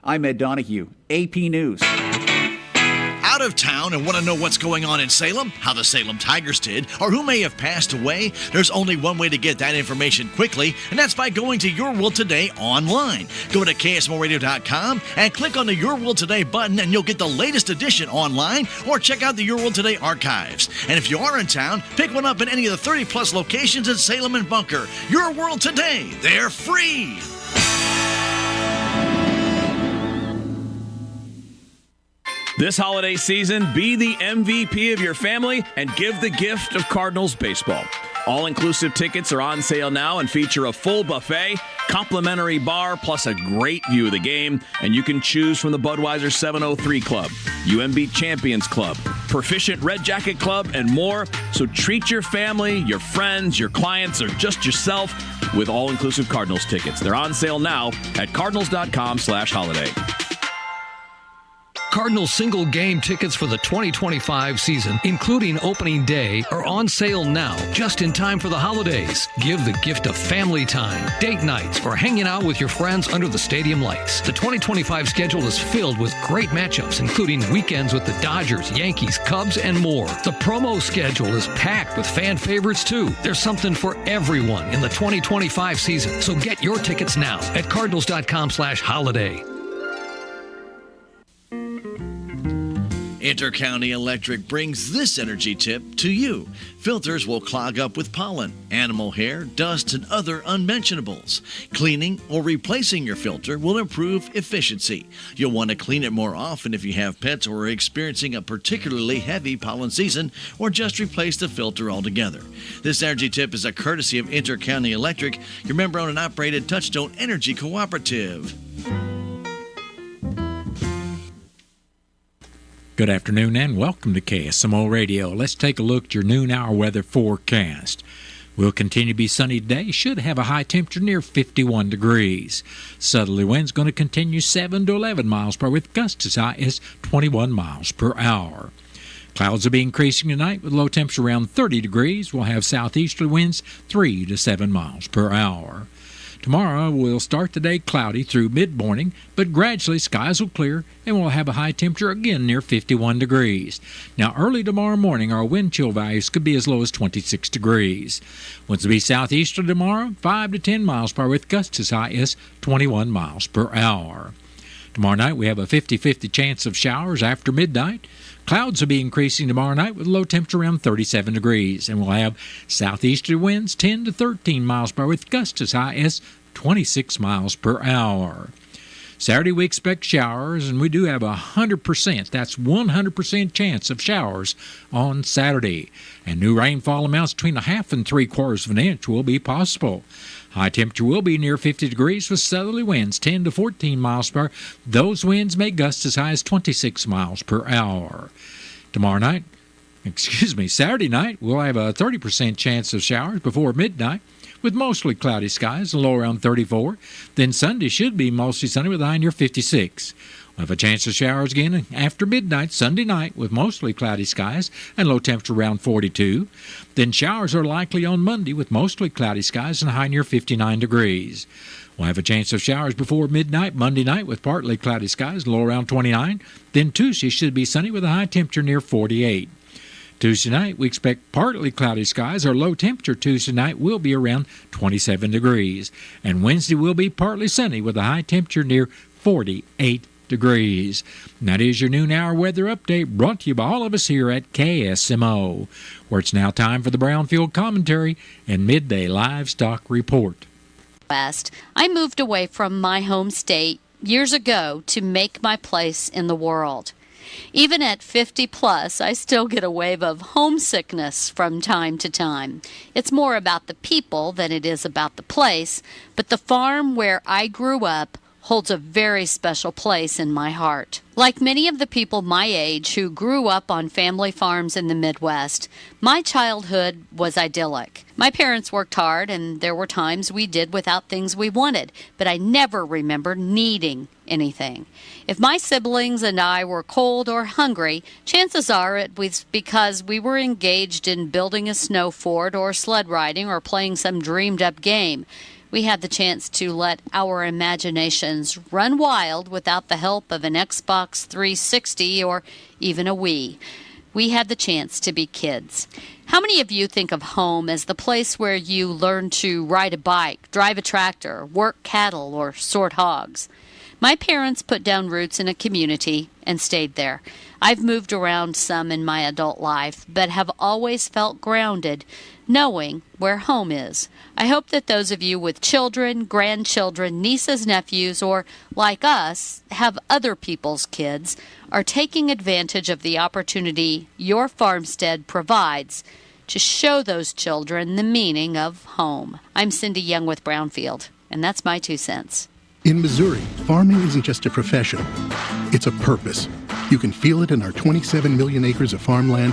I'm Ed Donahue, AP News. Out of town and want to know what's going on in Salem, how the Salem Tigers did, or who may have passed away? There's only one way to get that information quickly, and that's by going to Your World Today online. Go to KSMORadio.com and click on the Your World Today button, and you'll get the latest edition online, or check out the Your World Today archives. And if you are in town, pick one up in any of the 30-plus locations in Salem and Bunker. Your World Today, they're free. This holiday season, be the MVP of your family and give the gift of Cardinals baseball. All-inclusive tickets are on sale now and feature a full buffet, complimentary bar, plus a great view of the game. And you can choose from the Budweiser 703 Club, UMB Champions Club, Proficient Red Jacket Club, and more. So treat your family, your friends, your clients, or just yourself with all-inclusive Cardinals tickets. They're on sale now at cardinals.com/holiday. Cardinals single game tickets for the 2025 season, including opening day, are on sale now, just in time for the holidays. Give the gift of family time, date nights, or hanging out with your friends under the stadium lights. The 2025 schedule is filled with great matchups, including weekends with the Dodgers, Yankees, Cubs, and more. The promo schedule is packed with fan favorites, too. There's something for everyone in the 2025 season, so get your tickets now at cardinals.com/holiday. Intercounty Electric brings this energy tip to you. Filters will clog up with pollen, animal hair, dust, and other unmentionables. Cleaning or replacing your filter will improve efficiency. You'll want to clean it more often if you have pets or are experiencing a particularly heavy pollen season, or just replace the filter altogether. This energy tip is a courtesy of Intercounty Electric, your member-owned and operated Touchstone Energy Cooperative. Good afternoon and welcome to KSMO Radio. Let's take a look at your noon hour weather forecast. We'll continue to be sunny today. Should have a high temperature near 51 degrees. Southerly winds going to continue 7 to 11 miles per hour with gusts as high as 21 miles per hour. Clouds will be increasing tonight with low temperature around 30 degrees. We'll have southeasterly winds 3 to 7 miles per hour. Tomorrow we'll start the day cloudy through mid-morning, but gradually skies will clear and we'll have a high temperature again near 51 degrees. Now early tomorrow morning our wind chill values could be as low as 26 degrees. Winds will be southeasterly tomorrow, 5 to 10 miles per hour with gusts as high as 21 miles per hour. Tomorrow night we have a 50-50 chance of showers after midnight. Clouds will be increasing tomorrow night with low temperature around 37 degrees, and we'll have southeasterly winds 10 to 13 miles per hour with gusts as high as 26 miles per hour. Saturday we expect showers, and we do have 100%, that's 100% chance of showers on Saturday. And new rainfall amounts between 1/2 and 3/4 of an inch will be possible. High temperature will be near 50 degrees with southerly winds 10 to 14 miles per hour. Those winds may gust as high as 26 miles per hour. Saturday night, we'll have a 30% chance of showers before midnight with mostly cloudy skies, a low around 34. Then Sunday should be mostly sunny with a high near 56. We'll have a chance of showers again after midnight Sunday night with mostly cloudy skies and low temperature around 42. Then showers are likely on Monday with mostly cloudy skies and a high near 59 degrees. We'll have a chance of showers before midnight Monday night with partly cloudy skies, low around 29. Then Tuesday should be sunny with a high temperature near 48. Tuesday night, we expect partly cloudy skies. Our low temperature Tuesday night will be around 27 degrees. And Wednesday will be partly sunny with a high temperature near 48 degrees. And that is your noon hour weather update brought to you by all of us here at KSMO, where it's now time for the Brownfield Commentary and Midday Livestock Report. West, I moved away from my home state years ago to make my place in the world. Even at 50 plus, I still get a wave of homesickness from time to time. It's more about the people than it is about the place, but the farm where I grew up holds a very special place in my heart. Like many of the people my age who grew up on family farms in the Midwest, my childhood was idyllic. My parents worked hard, and there were times we did without things we wanted, but I never remember needing anything. If my siblings and I were cold or hungry, chances are it was because we were engaged in building a snow fort or sled riding or playing some dreamed-up game. We had the chance to let our imaginations run wild without the help of an Xbox 360 or even a Wii. We had the chance to be kids. How many of you think of home as the place where you learn to ride a bike, drive a tractor, work cattle, or sort hogs? My parents put down roots in a community and stayed there. I've moved around some in my adult life, but have always felt grounded, knowing where home is. I hope that those of you with children, grandchildren, nieces, nephews, or, like us, have other people's kids, are taking advantage of the opportunity your farmstead provides to show those children the meaning of home. I'm Cindy Young with Brownfield, and that's my 2 cents. In Missouri, farming isn't just a profession, it's a purpose. You can feel it in our 27 million acres of farmland.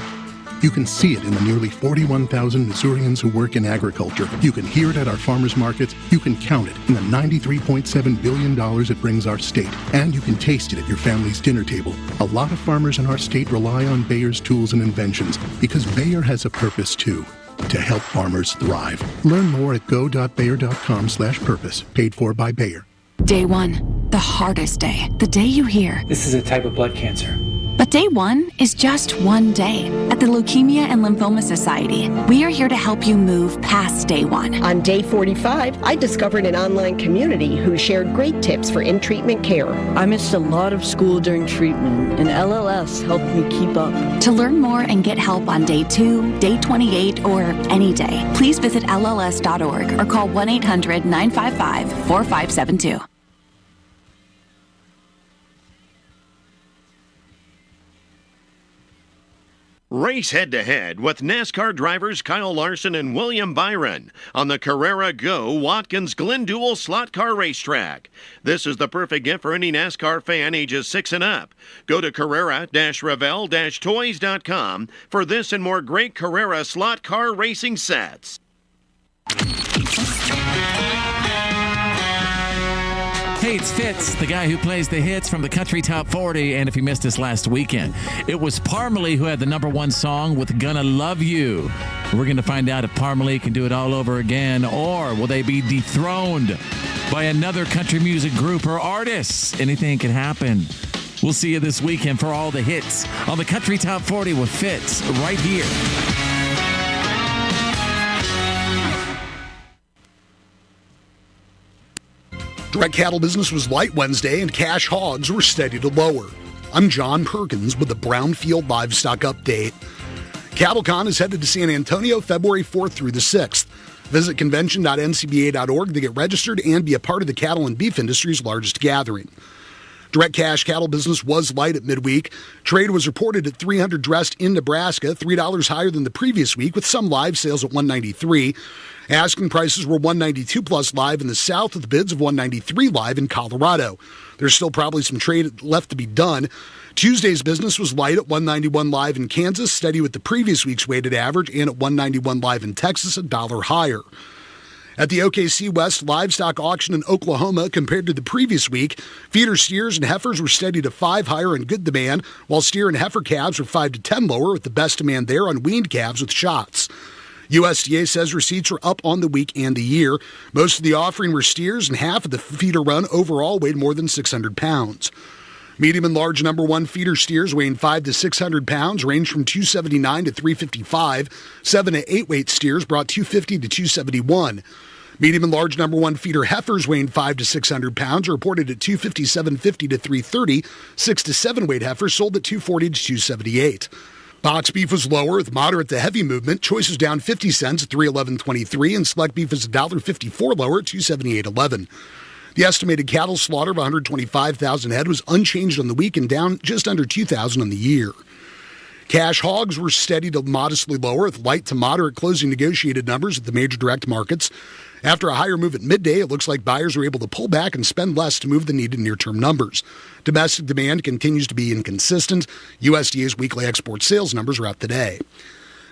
You can see it in the nearly 41,000 Missourians who work in agriculture. You can hear it at our farmers markets. You can count it in the $93.7 billion it brings our state. And you can taste it at your family's dinner table. A lot of farmers in our state rely on Bayer's tools and inventions because Bayer has a purpose too, to help farmers thrive. Learn more at go.bayer.com/purpose, paid for by Bayer. Day 1, the hardest day, the day you hear. This is a type of blood cancer. But day 1 is just one day. At the Leukemia and Lymphoma Society, we are here to help you move past day 1. On day 45, I discovered an online community who shared great tips for in-treatment care. I missed a lot of school during treatment, and LLS helped me keep up. To learn more and get help on day 2, day 28, or any day, please visit LLS.org or call 1-800-955-4572. Race head-to-head with NASCAR drivers Kyle Larson and William Byron on the Carrera Go Watkins Glendual Slot Car Racetrack. This is the perfect gift for any NASCAR fan ages 6 and up. Go to Carrera-Revel-Toys.com for this and more great Carrera slot car racing sets. Hey, it's Fitz, the guy who plays the hits from the Country Top 40, and if you missed us last weekend, it was Parmalee who had the #1 song with Gonna Love You. We're going to find out if Parmalee can do it all over again, or will they be dethroned by another country music group or artist? Anything can happen. We'll see you this weekend for all the hits on the Country Top 40 with Fitz right here. Direct cattle business was light Wednesday and cash hogs were steady to lower. I'm John Perkins with the Brownfield Livestock Update. CattleCon is headed to San Antonio February 4th through the 6th. Visit convention.ncba.org to get registered and be a part of the cattle and beef industry's largest gathering. Direct cash cattle business was light at midweek. Trade was reported at 300 dressed in Nebraska, $3 higher than the previous week, with some live sales at $193. Asking prices were $192 plus live in the South, with bids of $193 live in Colorado. There's still probably some trade left to be done. Tuesday's business was light at $191 live in Kansas, steady with the previous week's weighted average, and at $191 live in Texas, $1 higher. At the OKC West livestock auction in Oklahoma, compared to the previous week, feeder steers and heifers were steady to 5 higher in good demand, while steer and heifer calves were 5 to 10 lower, with the best demand there on weaned calves with shots. USDA says receipts are up on the week and the year. Most of the offering were steers, and half of the feeder run overall weighed more than 600 pounds. Medium and large #1 feeder steers weighing 5 to 600 pounds range from 279 to 355. 7 to 8 weight steers brought 250 to 271. Medium and large #1 feeder heifers weighing 5 to 600 pounds are reported at 257.50 to 330. 6 to 7 weight heifers sold at 240 to 278. Box beef was lower with moderate to heavy movement. Choice was down 50 cents at $311.23, and select beef was $1.54 lower at $278.11. The estimated cattle slaughter of 125,000 head was unchanged on the week and down just under 2,000 on the year. Cash hogs were steady to modestly lower with light to moderate closing negotiated numbers at the major direct markets. After a higher move at midday, it looks like buyers were able to pull back and spend less to move the needed near-term numbers. Domestic demand continues to be inconsistent. USDA's weekly export sales numbers are out today.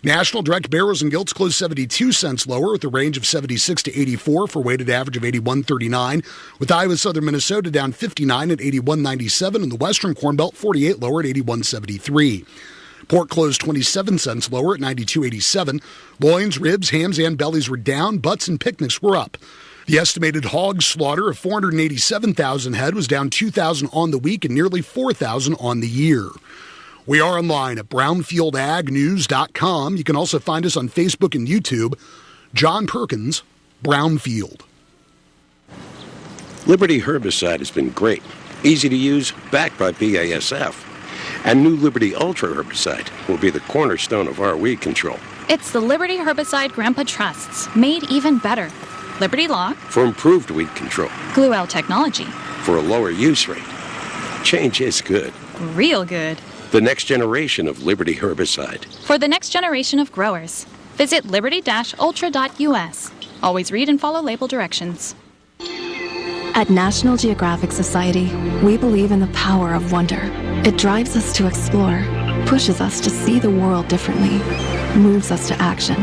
National direct barrels and gilts closed 72 cents lower with a range of 76 to 84 for a weighted average of 81.39, with Iowa Southern Minnesota down 59 at 81.97 and the Western Corn Belt 48 lower at 81.73. Pork closed 27 cents lower at 92.87. Loins, ribs, hams, and bellies were down. Butts and picnics were up. The estimated hog slaughter of 487,000 head was down 2,000 on the week and nearly 4,000 on the year. We are online at brownfieldagnews.com. You can also find us on Facebook and YouTube. John Perkins, Brownfield. Liberty herbicide has been great. Easy to use, backed by BASF. And new Liberty Ultra herbicide will be the cornerstone of our weed control. It's the Liberty herbicide Grandpa trusts, made even better. Liberty Law. For improved weed control. Glue-L technology. For a lower use rate. Change is good. Real good. The next generation of Liberty herbicide. For the next generation of growers. Visit liberty-ultra.us. Always read and follow label directions. At National Geographic Society, we believe in the power of wonder. It drives us to explore, pushes us to see the world differently, moves us to action.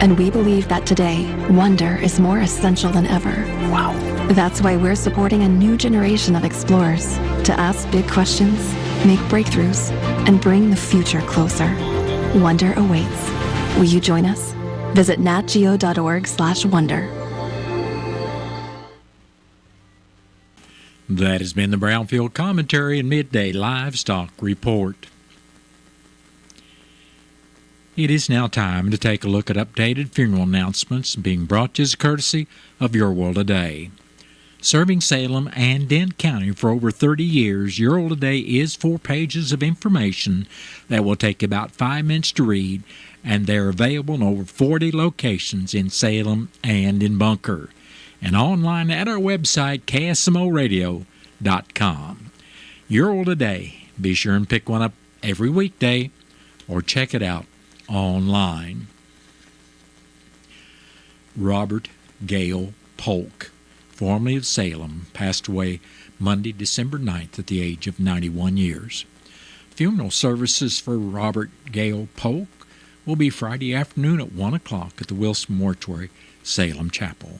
And we believe that today, wonder is more essential than ever. Wow. That's why we're supporting a new generation of explorers to ask big questions, make breakthroughs, and bring the future closer. Wonder awaits. Will you join us? Visit natgeo.org/wonder. That has been the Brownfield Commentary and Midday Livestock Report. It is now time to take a look at updated funeral announcements being brought to you as a courtesy of Your World Today. Serving Salem and Dent County for over 30 years, Your World Today is 4 pages of information that will take about 5 minutes to read, and they're available in over 40 locations in Salem and in Bunker, and online at our website, KSMOradio.com. Your World Today. Be sure and pick one up every weekday or check it out online. Robert Gale Polk, formerly of Salem, passed away Monday, December 9th at the age of 91 years. Funeral services for Robert Gale Polk will be Friday afternoon at 1 o'clock at the Wilson Mortuary, Salem Chapel.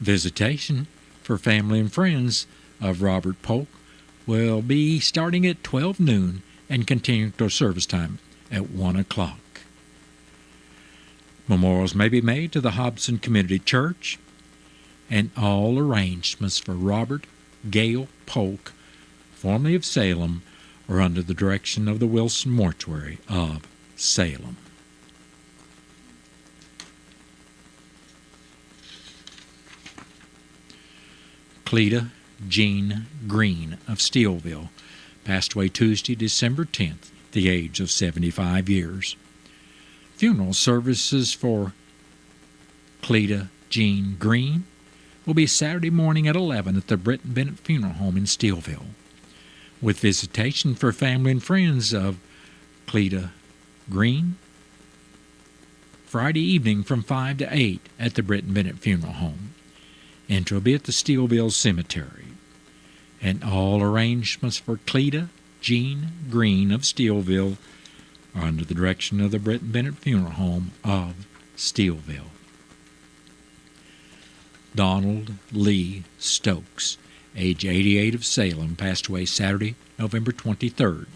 Visitation for family and friends of Robert Polk will be starting at 12 noon and continuing to service time at 1 o'clock. Memorials may be made to the Hobson Community Church, and all arrangements for Robert Gale Polk, formerly of Salem, are under the direction of the Wilson Mortuary of Salem. Cleta Jean Green of Steelville passed away Tuesday, December 10th, at the age of 75 years. Funeral services for Cleta Jean Green will be Saturday morning at 11 at the Britton Bennett Funeral Home in Steelville, with visitation for family and friends of Cleta Green Friday evening from 5 to 8 at the Britton Bennett Funeral Home. Entry will be at the Steelville Cemetery. And all arrangements for Cleta Jean Green of Steelville are under the direction of the Britton Bennett Funeral Home of Steelville. Donald Lee Stokes, age 88 of Salem, passed away Saturday, November 23rd.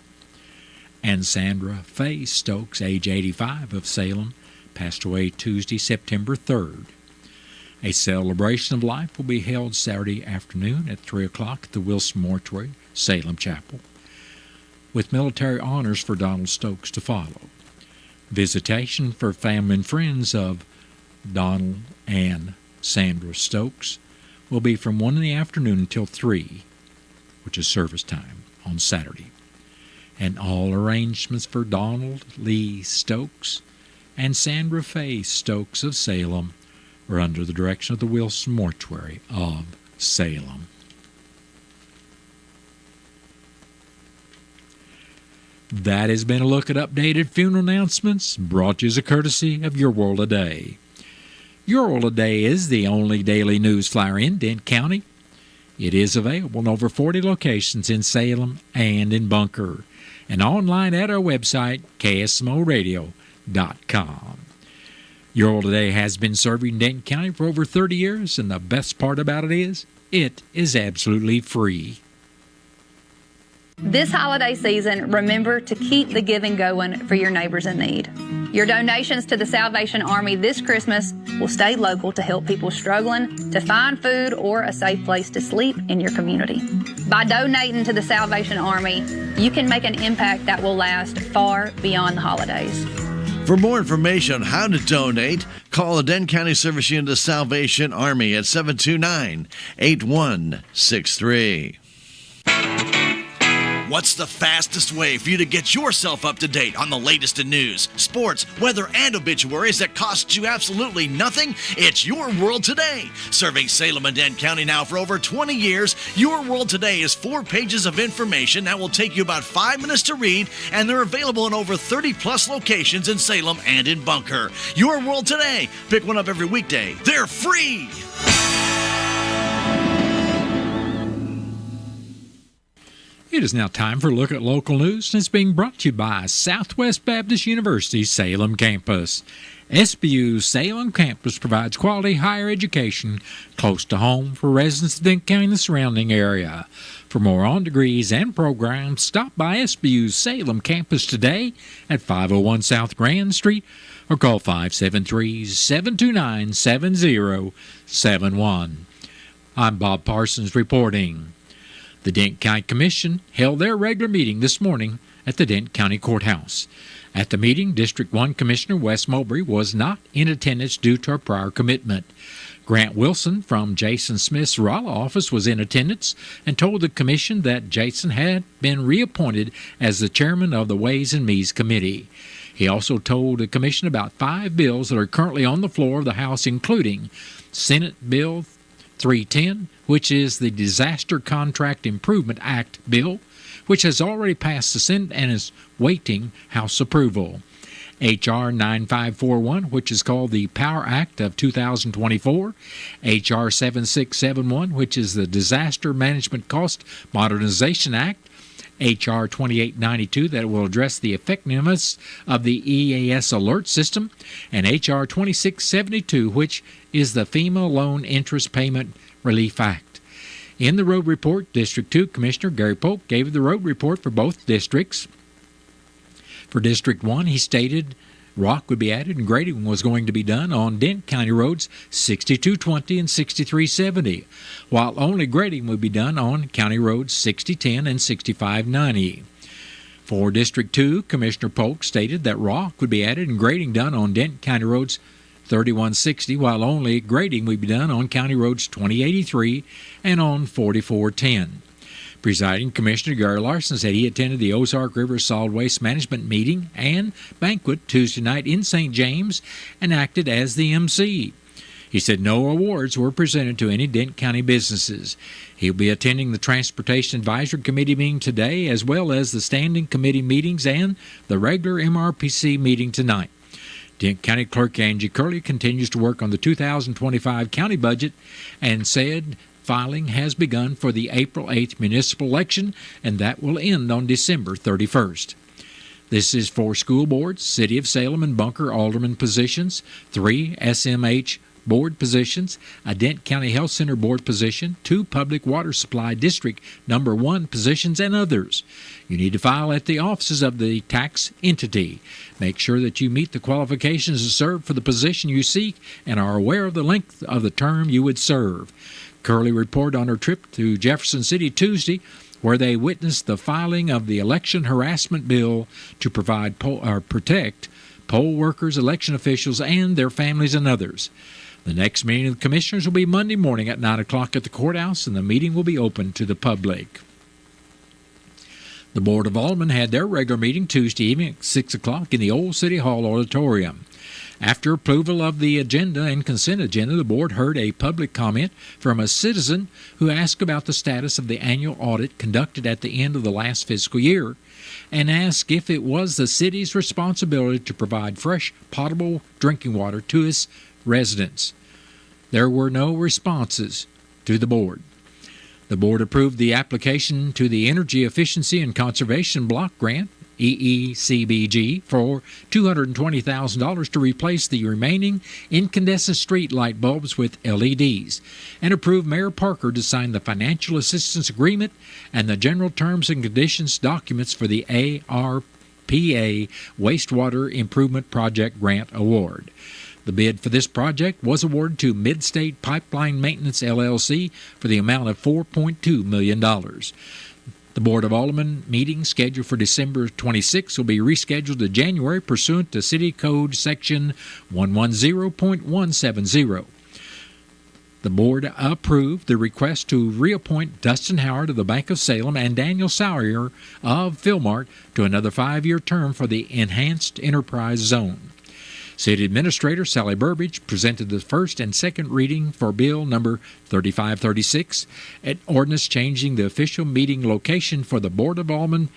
And Sandra Faye Stokes, age 85 of Salem, passed away Tuesday, September 3rd. A celebration of life will be held Saturday afternoon at 3 o'clock at the Wilson Mortuary, Salem Chapel, with military honors for Donald Stokes to follow. Visitation for family and friends of Donald and Sandra Stokes will be from 1 in the afternoon until 3, which is service time on Saturday. And all arrangements for Donald Lee Stokes and Sandra Faye Stokes of Salem are under the direction of the Wilson Mortuary of Salem. That has been a look at updated funeral announcements brought to you as a courtesy of Your World Today. Your World Today is the only daily news flyer in Dent County. It is available in over 40 locations in Salem and in Bunker, and online at our website, KSMOradio.com. Your World Today has been serving Dent County for over 30 years, and the best part about it is absolutely free. This holiday season, remember to keep the giving going for your neighbors in need. Your donations to the Salvation Army this Christmas will stay local to help people struggling to find food or a safe place to sleep in your community. By donating to the Salvation Army, you can make an impact that will last far beyond the holidays. For more information on how to donate, call the Denton County Service Unit of Salvation Army at 729-8163. What's the fastest way for you to get yourself up to date on the latest in news, sports, weather, and obituaries that cost you absolutely nothing? It's Your World Today. Serving Salem and Denton County now for over 20 years, Your World Today is 4 pages of information that will take you about 5 minutes to read, and they're available in over 30-plus locations in Salem and in Bunker. Your World Today. Pick one up every weekday. They're free! It is now time for a look at local news, and it's being brought to you by Southwest Baptist University Salem Campus. SBU's Salem Campus provides quality higher education close to home for residents of Denton County and the surrounding area. For more on degrees and programs, stop by SBU's Salem Campus today at 501 South Grand Street or call 573-729-7071. I'm Bob Parsons reporting. The Denton County Commission held their regular meeting this morning at the Denton County Courthouse. At the meeting, District 1 Commissioner Wes Mowbray was not in attendance due to a prior commitment. Grant Wilson from Jason Smith's Rolla office was in attendance and told the Commission that Jason had been reappointed as the chairman of the Ways and Means Committee. He also told the Commission about 5 bills that are currently on the floor of the House, including Senate Bill 310, which is the Disaster Contract Improvement Act bill, which has already passed the Senate and is waiting House approval. H.R. 9541, which is called the Power Act of 2024, H.R. 7671, which is the Disaster Management Cost Modernization Act, H.R. 2892 that will address the effectiveness of the EAS alert system, and H.R. 2672, which is the FEMA Loan Interest Payment Relief Act. In the road report, District 2 Commissioner Gary Pope gave the road report for both districts. For District 1, he stated rock would be added and grading was going to be done on Denton County roads 6220 and 6370, while only grading would be done on County roads 6010 and 6590. For District 2, Commissioner Polk stated that rock would be added and grading done on Denton County roads 3160, while only grading would be done on County roads 2083 and on 4410. Presiding Commissioner Gary Larson said he attended the Ozark River Solid Waste Management meeting and banquet Tuesday night in St. James and acted as the MC. He said no awards were presented to any Denton County businesses. He'll be attending the Transportation Advisory Committee meeting today, as well as the Standing Committee meetings and the regular MRPC meeting tonight. Denton County Clerk Angie Curley continues to work on the 2025 county budget and said filing has begun for the April 8th municipal election, and that will end on December 31st. This is for school boards, City of Salem and Bunker alderman positions, 3 SMH board positions, a Denton County Health Center board position, 2 Public Water Supply District number 1 positions, and others. You need to file at the offices of the tax entity. Make sure that you meet the qualifications to serve for the position you seek and are aware of the length of the term you would serve. Curley reported on her trip to Jefferson City Tuesday, where they witnessed the filing of the election harassment bill to protect poll workers, election officials, and their families and others. The next meeting of the commissioners will be Monday morning at 9 o'clock at the courthouse, and the meeting will be open to the public. The Board of Aldermen had their regular meeting Tuesday evening at 6 o'clock in the Old City Hall auditorium. After approval of the agenda and consent agenda, the board heard a public comment from a citizen who asked about the status of the annual audit conducted at the end of the last fiscal year and asked if it was the city's responsibility to provide fresh, potable drinking water to its residents. There were no responses to the board. The board approved the application to the Energy Efficiency and Conservation Block Grant, EECBG, for $220,000 to replace the remaining incandescent street light bulbs with LEDs, and approved Mayor Parker to sign the financial assistance agreement and the general terms and conditions documents for the PA Wastewater Improvement Project Grant Award. The bid for this project was awarded to Midstate Pipeline Maintenance, LLC, for the amount of $4.2 million. The Board of Aldermen meeting scheduled for December 26 will be rescheduled to January pursuant to City Code Section 110.170. The board approved the request to reappoint Dustin Howard of the Bank of Salem and Daniel Sawyer of Philmart to another 5-year term for the Enhanced Enterprise Zone. City Administrator Sally Burbidge presented the first and second reading for Bill number 3536, an ordinance changing the official meeting location for the Board of Aldermen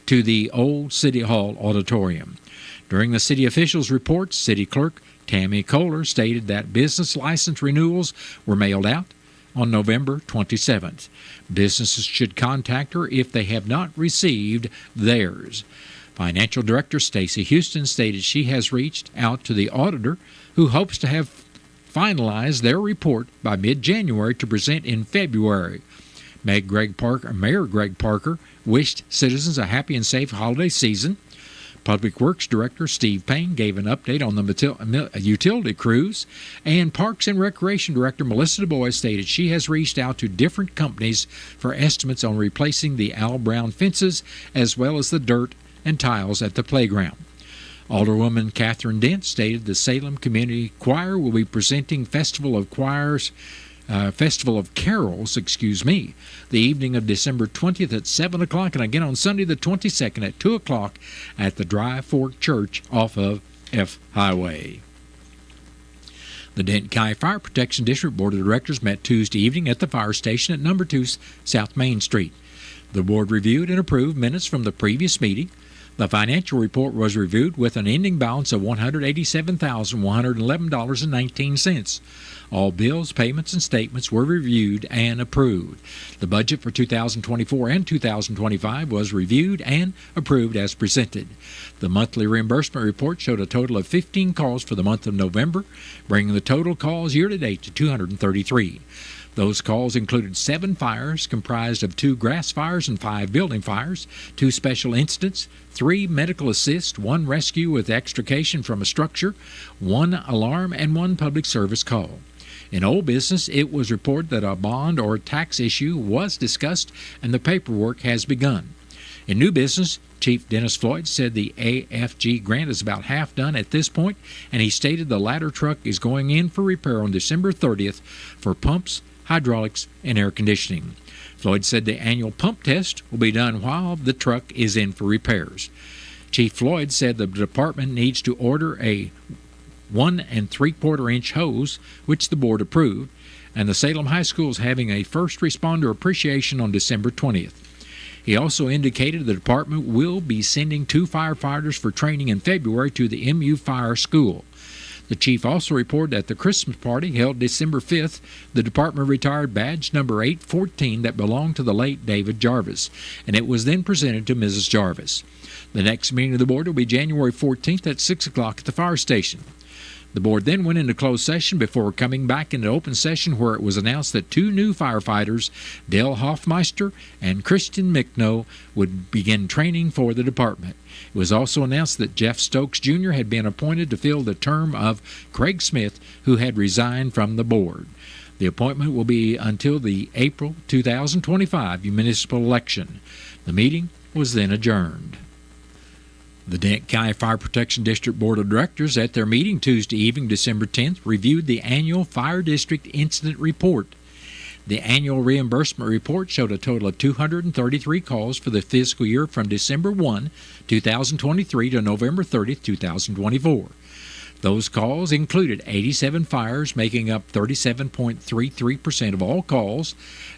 to the old City Hall auditorium. During the city officials' report, City Clerk Tammy Kohler stated that business license renewals were mailed out on November 27th. Businesses should contact her if they have not received theirs. Financial Director Stacy Houston stated she has reached out to the auditor, who hopes to have finalized their report by mid-January to present in February. Mayor Greg Parker wished citizens a happy and safe holiday season. Public Works Director Steve Payne gave an update on the utility crews, and Parks and Recreation Director Melissa DuBois stated she has reached out to different companies for estimates on replacing the Al Brown fences as well as the dirt and tiles at the playground. Alderwoman Catherine Dent stated the Salem Community Choir will be presenting Festival of Carols, the evening of December 20th at 7 o'clock, and again on Sunday the 22nd at 2 o'clock at the Dry Fork Church off of F Highway. The Denton County Fire Protection District Board of Directors met Tuesday evening at the fire station at number 2 South Main Street. The board reviewed and approved minutes from the previous meeting. The financial report was reviewed with an ending balance of $187,111.19. All bills, payments, and statements were reviewed and approved. The budget for 2024 and 2025 was reviewed and approved as presented. The monthly reimbursement report showed a total of 15 calls for the month of November, bringing the total calls year-to-date to 233. Those calls included 7 fires comprised of 2 grass fires and 5 building fires, 2 special incidents, 3 medical assist, 1 rescue with extrication from a structure, 1 alarm, and 1 public service call. In old business, it was reported that a bond or tax issue was discussed and the paperwork has begun. In new business, Chief Dennis Floyd said the AFG grant is about half done at this point, and he stated the ladder truck is going in for repair on December 30th for pumps, hydraulics, and air conditioning. Floyd said the annual pump test will be done while the truck is in for repairs. Chief Floyd said the department needs to order a 1 3/4-inch hose, which the board approved, and the Salem High School is having a first responder appreciation on December 20th. He also indicated the department will be sending 2 firefighters for training in February to the MU Fire School. The chief also reported at the Christmas party held December 5th, the department retired badge number 814 that belonged to the late David Jarvis, and it was then presented to Mrs. Jarvis. The next meeting of the board will be January 14th at 6 o'clock at the fire station. The board then went into closed session before coming back into open session, where it was announced that 2 new firefighters, Dale Hoffmeister and Christian Mickno, would begin training for the department. It was also announced that Jeff Stokes Jr. had been appointed to fill the term of Craig Smith, who had resigned from the board. The appointment will be until the April 2025 municipal election. The meeting was then adjourned. The Denton County Fire Protection District Board of Directors, at their meeting Tuesday evening, December 10th, reviewed the annual Fire District Incident Report. The annual reimbursement report showed a total of 233 calls for the fiscal year from December 1, 2023 to November 30, 2024. Those calls included 87 fires, making up 37.33% of all calls,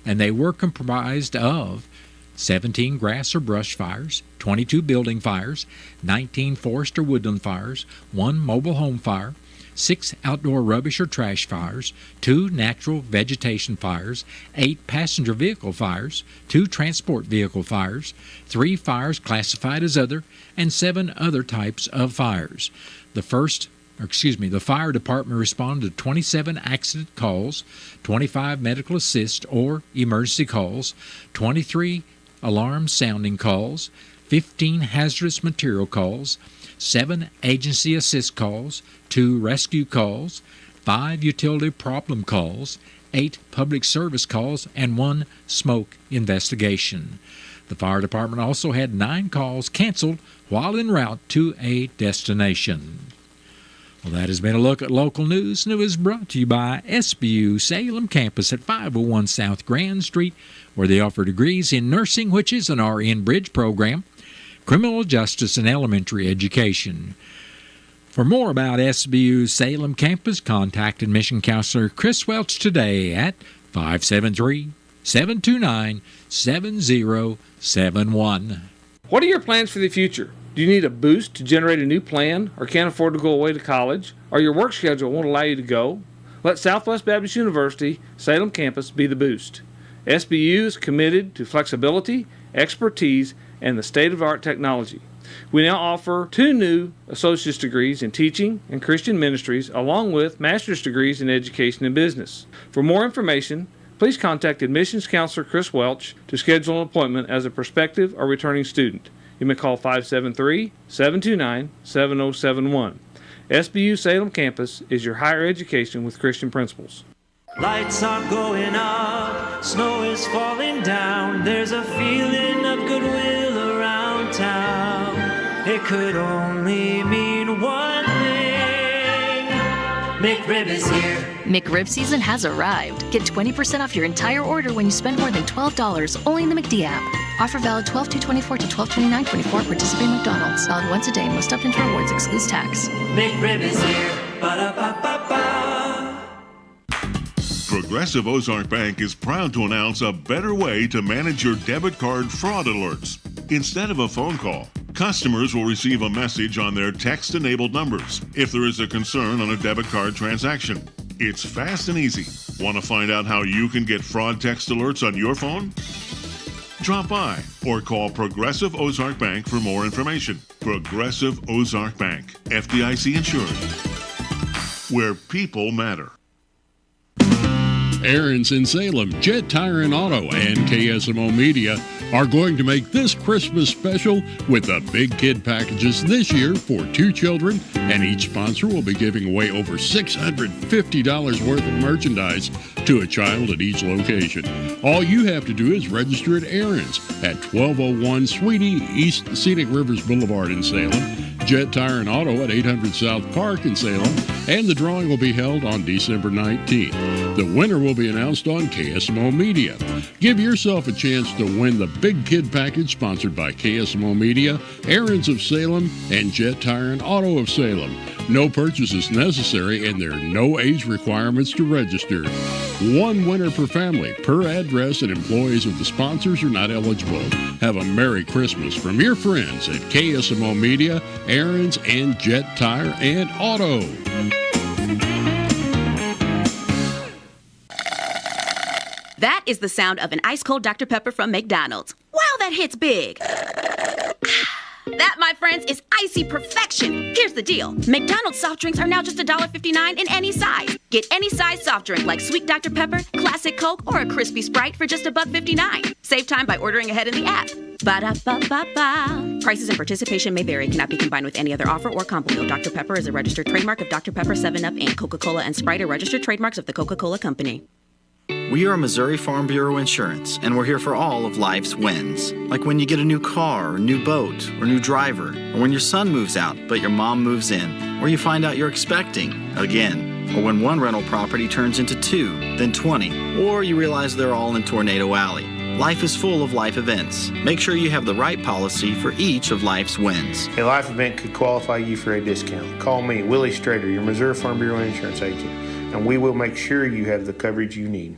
and they were comprised of 17 grass or brush fires, 22 building fires, 19 forest or woodland fires, 1 mobile home fire, 6 outdoor rubbish or trash fires, 2 natural vegetation fires, 8 passenger vehicle fires, 2 transport vehicle fires, 3 fires classified as other, and 7 other types of fires. The fire department responded to 27 accident calls, 25 medical assist or emergency calls, 23 alarm sounding calls, 15 hazardous material calls, 7 agency assist calls, 2 rescue calls, 5 utility problem calls, 8 public service calls, and 1 smoke investigation. The fire department also had 9 calls canceled while en route to a destination. Well, that has been a look at local news, and it was brought to you by SBU Salem Campus at 501 South Grand Street, where they offer degrees in nursing, which is an RN Bridge program, criminal justice, and elementary education. For more about SBU Salem Campus, contact admission counselor Chris Welch today at 573-729-7071. What are your plans for the future? Do you need a boost to generate a new plan, or can't afford to go away to college, or your work schedule won't allow you to go? Let Southwest Baptist University Salem Campus be the boost. SBU is committed to flexibility, expertise, and the state-of-the-art technology. We now offer 2 new associate's degrees in teaching and Christian ministries, along with master's degrees in education and business. For more information, please contact admissions counselor Chris Welch to schedule an appointment as a prospective or returning student. You may call 573-729-7071. SBU Salem Campus is your higher education with Christian principles. Lights are going up, snow is falling down, there's a feeling of goodwill around town. It could only mean one thing. McRib is here. McRib season has arrived. Get 20% off your entire order when you spend more than $12 only in the McD app. Offer valid 12/2/24 to 12/29/24. Participating McDonald's. Valid once a day. Most up-into rewards excludes tax. McRib is here. Ba-da-ba-ba-ba. Progressive Ozark Bank is proud to announce a better way to manage your debit card fraud alerts. Instead of a phone call, customers will receive a message on their text-enabled numbers if there is a concern on a debit card transaction. It's fast and easy. Want to find out how you can get fraud text alerts on your phone? Drop by or call Progressive Ozark Bank for more information. Progressive Ozark Bank, FDIC insured, where people matter. Aaron's in Salem, Jet Tire and Auto, and KSMO Media are going to make this Christmas special with the Big Kid packages this year for 2 children, and each sponsor will be giving away over $650 worth of merchandise to a child at each location. All you have to do is register at Aaron's at 1201 Sweetie East Scenic Rivers Boulevard in Salem, Jet Tire and Auto at 800 South Park in Salem, and the drawing will be held on December 19th. The winner will be announced on KSMO Media. Give yourself a chance to win the Big Kid package sponsored by KSMO Media, Aaron's of Salem, and Jet Tire and Auto of Salem. No purchase is necessary, and there are no age requirements to register. 1 winner per family, per address, and employees of the sponsors are not eligible. Have a Merry Christmas from your friends at KSMO Media, Aaron's, and Jet Tire and Auto. That is the sound of an ice-cold Dr. Pepper from McDonald's. Wow, that hits big. That, my friends, is icy perfection. Here's the deal. McDonald's soft drinks are now just $1.59 in any size. Get any size soft drink like Sweet Dr. Pepper, Classic Coke, or a Crispy Sprite for just $1.59. Save time by ordering ahead in the app. Ba-da-ba-ba-ba. Prices and participation may vary. Cannot be combined with any other offer or combo meal. Dr. Pepper is a registered trademark of Dr. Pepper, 7-Up, and Coca-Cola and Sprite are registered trademarks of the Coca-Cola Company. We are Missouri Farm Bureau Insurance, and we're here for all of life's wins. Like when you get a new car, or new boat, or new driver, or when your son moves out, but your mom moves in, or you find out you're expecting again, or when one rental property turns into 2, then 20, or you realize they're all in Tornado Alley. Life is full of life events. Make sure you have the right policy for each of life's wins. A life event could qualify you for a discount. Call me, Willie Strader, your Missouri Farm Bureau Insurance agent, and we will make sure you have the coverage you need.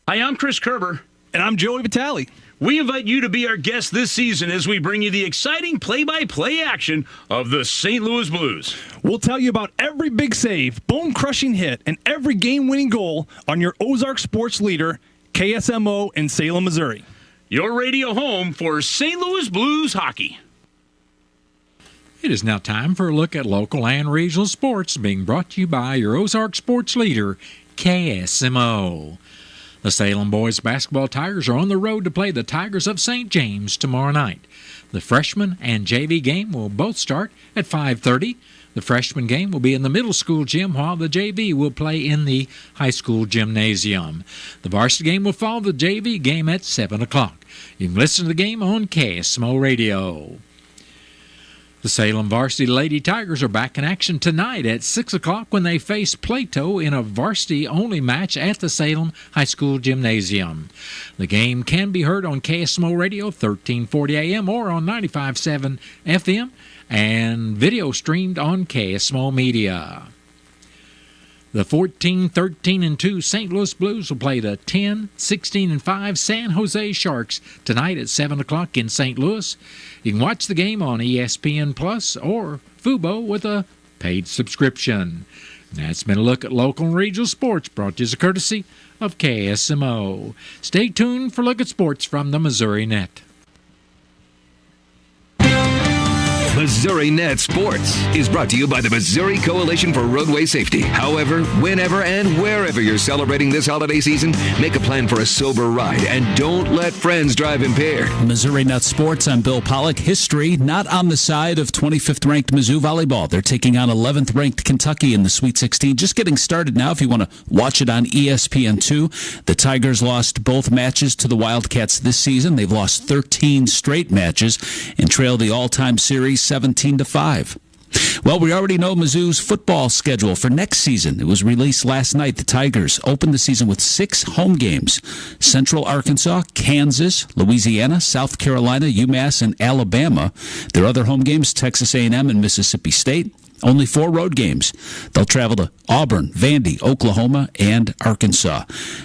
Hi, I'm Chris Kerber. And I'm Joey Vitale. We invite you to be our guest this season as we bring you the exciting play-by-play action of the St. Louis Blues. We'll tell you about every big save, bone-crushing hit, and every game-winning goal on your Ozark sports leader, KSMO in Salem, Missouri. Your radio home for St. Louis Blues hockey. It is now time for a look at local and regional sports, being brought to you by your Ozark sports leader, KSMO. The Salem boys basketball Tigers are on the road to play the Tigers of St. James tomorrow night. The freshman and JV game will both start at 5:30. The freshman game will be in the middle school gym, while the JV will play in the high school gymnasium. The varsity game will follow the JV game at 7 o'clock. You can listen to the game on KSMO Radio. The Salem varsity Lady Tigers are back in action tonight at 6 o'clock when they face Plato in a varsity-only match at the Salem High School Gymnasium. The game can be heard on KSMO Radio 1340 AM or on 95.7 FM and video streamed on KSMO Media. The 14-13-2 St. Louis Blues will play the 10-16-5 San Jose Sharks tonight at 7 o'clock in St. Louis. You can watch the game on ESPN Plus or Fubo with a paid subscription. That's been a look at local and regional sports brought to you as a courtesy of KSMO. Stay tuned for Look at Sports from the Missouri Net. Missouri Net Sports is brought to you by the Missouri Coalition for Roadway Safety. However, whenever and wherever you're celebrating this holiday season, make a plan for a sober ride and don't let friends drive impaired. Missouri Net Sports, I'm Bill Pollock. History not on the side of 25th-ranked Mizzou volleyball. They're taking on 11th-ranked Kentucky in the Sweet 16. Just getting started now if you want to watch it on ESPN2. The Tigers lost both matches to the Wildcats this season. They've lost 13 straight matches and trailed the all-time series 17-5. Well, we already know Mizzou's football schedule for next season. It was released last night. The Tigers opened the season with 6 home games: Central Arkansas, Kansas, Louisiana, South Carolina, UMass, and Alabama. Their other home games, Texas A&M and Mississippi State. Only 4 road games. They'll travel to Auburn, Vandy, Oklahoma, and Arkansas.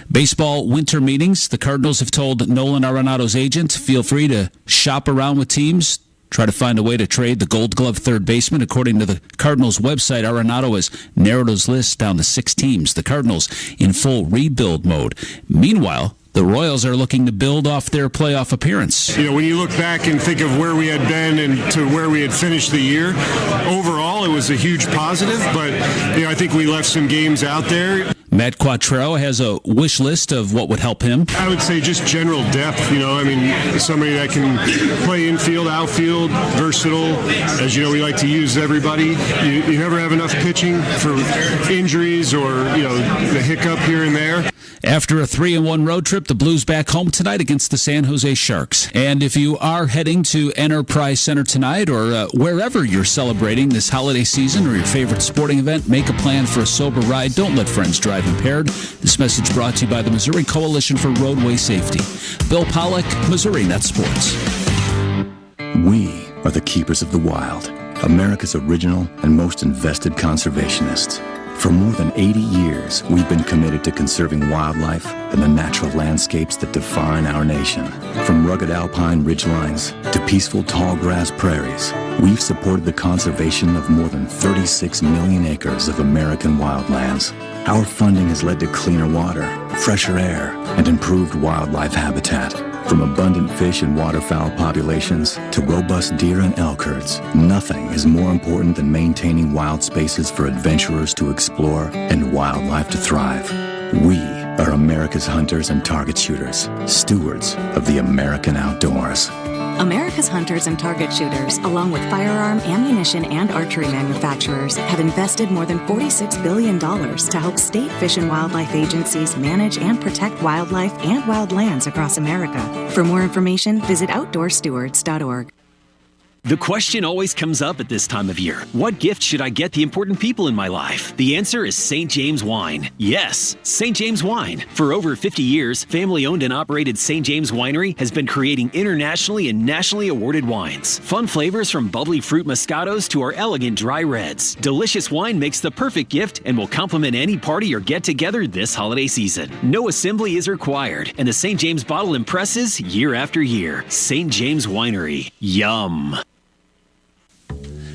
Baseball winter meetings. The Cardinals have told Nolan Arenado's agent, feel free to shop around with teams. Try to find a way to trade the Gold Glove third baseman. According to the Cardinals website, Arenado has narrowed his list down to 6 teams. The Cardinals in full rebuild mode. Meanwhile, the Royals are looking to build off their playoff appearance. You know, when you look back and think of where we had been and to where we had finished the year, overall it was a huge positive, but you know, I think we left some games out there. Matt Quattrero has a wish list of what would help him. I would say just general depth, you know, I mean, somebody that can play infield, outfield, versatile. As you know, we like to use everybody. You never have enough pitching for injuries or, you know, the hiccup here and there. After a 3-1 road trip, the Blues back home tonight against the San Jose Sharks. And if you are heading to Enterprise Center tonight or wherever you're celebrating this holiday season or your favorite sporting event, make a plan for a sober ride. Don't let friends drive impaired. This message brought to you by the Missouri Coalition for Roadway Safety. Bill Pollock, Missouri Net Sports. We are the keepers of the wild, America's original and most invested conservationists. For more than 80 years, we've been committed to conserving wildlife and the natural landscapes that define our nation. From rugged alpine ridgelines to peaceful tall grass prairies, we've supported the conservation of more than 36 million acres of American wildlands. Our funding has led to cleaner water, fresher air, and improved wildlife habitat. From abundant fish and waterfowl populations to robust deer and elk herds, nothing is more important than maintaining wild spaces for adventurers to explore and wildlife to thrive. We are America's hunters and target shooters, stewards of the American outdoors. America's hunters and target shooters, along with firearm, ammunition, and archery manufacturers, have invested more than $46 billion to help state fish and wildlife agencies manage and protect wildlife and wildlands across America. For more information, visit outdoorstewards.org. The question always comes up at this time of year. What gift should I get the important people in my life? The answer is St. James Wine. Yes, St. James Wine. For over 50 years, family-owned and operated St. James Winery has been creating internationally and nationally awarded wines. Fun flavors from bubbly fruit Moscatos to our elegant dry reds. Delicious wine makes the perfect gift and will complement any party or get-together this holiday season. No assembly is required, and the St. James bottle impresses year after year. St. James Winery. Yum.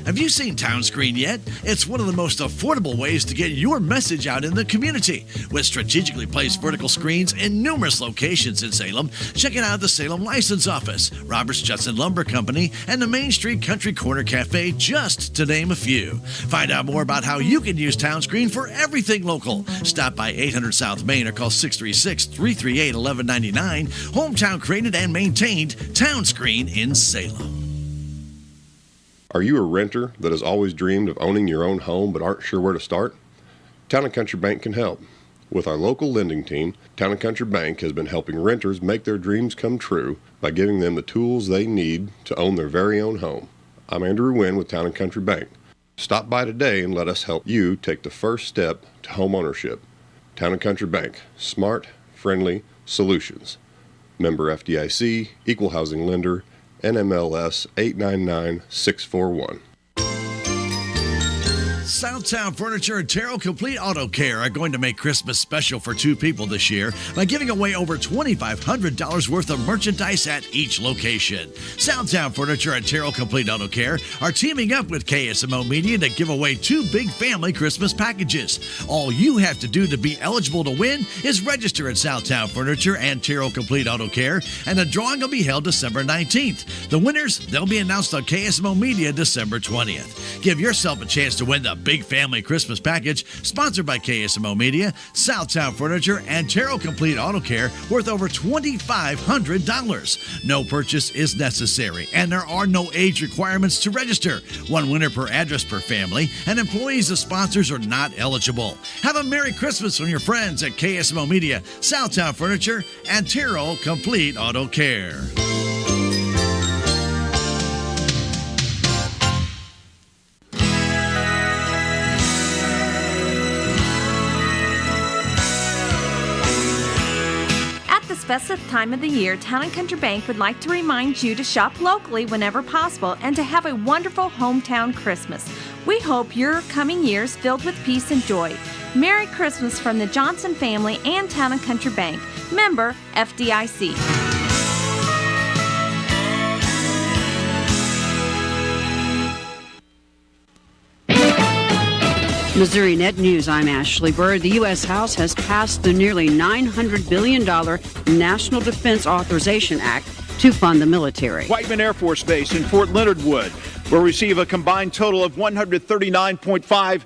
Have you seen Town Screen yet? It's one of the most affordable ways to get your message out in the community. With strategically placed vertical screens in numerous locations in Salem, check it out at the Salem License Office, Roberts Judson Lumber Company, and the Main Street Country Corner Cafe, just to name a few. Find out more about how you can use Town Screen for everything local. Stop by 800 South Main or call 636-338-1199. Hometown created and maintained Town Screen in Salem. Are you a renter that has always dreamed of owning your own home but aren't sure where to start? Town & Country Bank can help. With our local lending team, Town & Country Bank has been helping renters make their dreams come true by giving them the tools they need to own their very own home. I'm Andrew Wynn with Town & Country Bank. Stop by today and let us help you take the first step to home ownership. Town & Country Bank. Smart, friendly solutions. Member FDIC, Equal Housing Lender, NMLS 899641. Southtown Furniture and Terrell Complete Auto Care are going to make Christmas special for two people this year by giving away over $2,500 worth of merchandise at each location. Southtown Furniture and Terrell Complete Auto Care are teaming up with KSMO Media to give away two big family Christmas packages. All you have to do to be eligible to win is register at Southtown Furniture and Terrell Complete Auto Care, and the drawing will be held December 19th. The winners, they'll be announced on KSMO Media December 20th. Give yourself a chance to win the Big Family Christmas Package, sponsored by KSMO Media, Southtown Furniture, and Terrell Complete Auto Care, worth over $2,500. No purchase is necessary, and there are no age requirements to register. One winner per address per family, and employees of sponsors are not eligible. Have a Merry Christmas from your friends at KSMO Media, Southtown Furniture, and Terrell Complete Auto Care. Festive time of the year, Town & Country Bank would like to remind you to shop locally whenever possible and to have a wonderful hometown Christmas. We hope your coming years filled with peace and joy. Merry Christmas from the Johnson family and Town & Country Bank. Member FDIC. Missouri Net News, I'm Ashley Bird. The U.S. House has passed the nearly $900 billion National Defense Authorization Act to fund the military. Whiteman Air Force Base in Fort Leonard Wood will receive a combined total of $139.5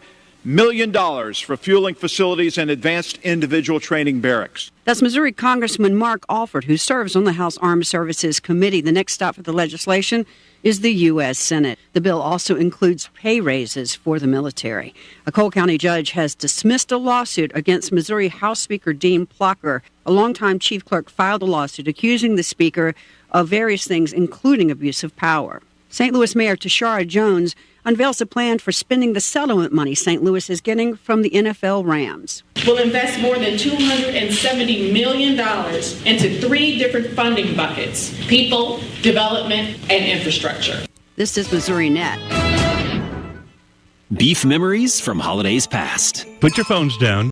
million for fueling facilities and advanced individual training barracks. That's Missouri Congressman Mark Alford, who serves on the House Armed Services Committee. The next stop for the legislation is the U.S. Senate. The bill also includes pay raises for the military. A Cole County judge has dismissed a lawsuit against Missouri House Speaker Dean Plocker. A longtime chief clerk filed a lawsuit accusing the speaker of various things, including abuse of power. St. Louis Mayor Tashara Jones unveils a plan for spending the settlement money St. Louis is getting from the NFL Rams. We'll invest more than $270 million into three different funding buckets: people, development, and infrastructure. This is Missouri Net. Beef memories from holidays past. Put your phones down.